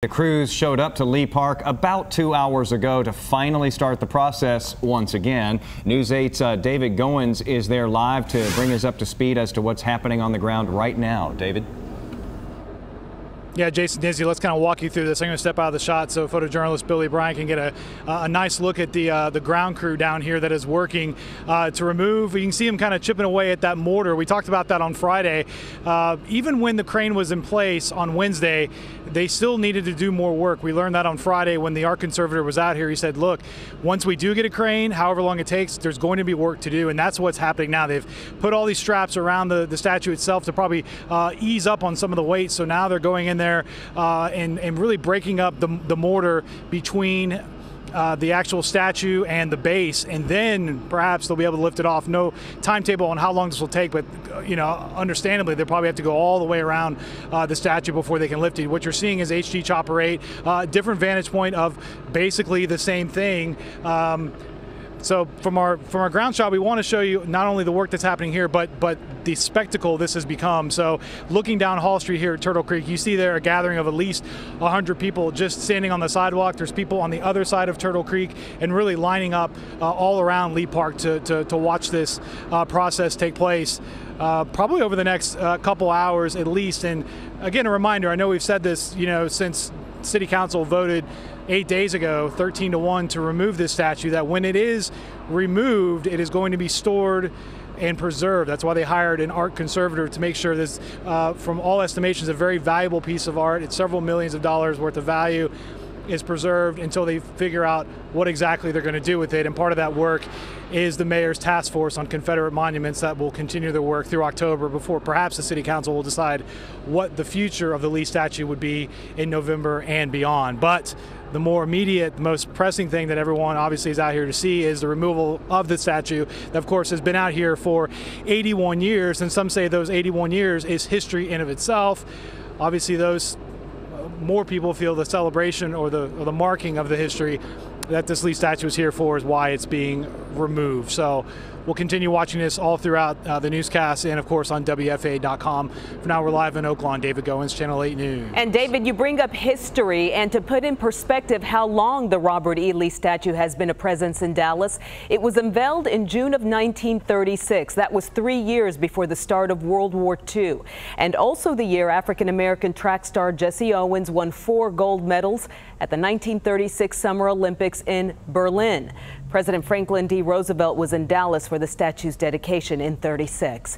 The crews showed up to Lee Park about 2 hours ago to finally start the process once again. News 8's David Goins is there live to bring us up to speed as to what's happening on the ground right now. David? Yeah, Jason Disney, let's kind of walk you through this. I'm going to step out of the shot so photojournalist Billy Bryant can get a nice look at the ground crew down here that is working to remove. You can see them kind of chipping away at that mortar. We talked about that on Friday. Even when the crane was in place on Wednesday, they still needed to do more work. We learned that on Friday when the art conservator was out here. He said, look, once we do get a crane, however long it takes, there's going to be work to do, and that's what's happening now. They've put all these straps around the statue itself to probably ease up on some of the weight, so now they're going in there and really breaking up the mortar between the actual statue and the base, and then perhaps they'll be able to lift it off. No timetable on how long this will take, but understandably they'll probably have to go all the way around the statue before they can lift it. What you're seeing is HG Chopper 8, different vantage point of basically the same thing. So from our ground shot, we want to show you not only the work that's happening here, but the spectacle this has become. So looking down Hall Street here at Turtle Creek, you see there a gathering of at least 100 people just standing on the sidewalk. There's people on the other side of Turtle Creek and really lining up all around Lee Park to watch this process take place. Probably over the next couple hours at least. And again, a reminder, I know we've said this, since City Council voted 8 days ago, 13-1, to remove this statue, that when it is removed, it is going to be stored and preserved. That's why they hired an art conservator to make sure this, from all estimations, a very valuable piece of art. It's several millions of dollars worth of value is preserved until they figure out what exactly they're going to do with it. And part of that work is the mayor's task force on Confederate monuments that will continue their work through October before perhaps the city council will decide what the future of the Lee statue would be in November and beyond. But the more immediate, the most pressing thing that everyone obviously is out here to see is the removal of the statue that, of course, has been out here for 81 years. And some say those 81 years is history in of itself. Obviously, those more people feel the celebration or the marking of the history that this Lee statue is here for is why it's being removed. So we'll continue watching this all throughout the newscast and, of course, on WFA.com. For now, we're live in Oakland. David Goins, Channel 8 News. And David, you bring up history, and to put in perspective how long the Robert E. Lee statue has been a presence in Dallas, it was unveiled in June of 1936. That was 3 years before the start of World War II, and also the year African-American track star Jesse Owens won 4 gold medals at the 1936 Summer Olympics in Berlin. President Franklin D. Roosevelt was in Dallas for the statue's dedication in '36.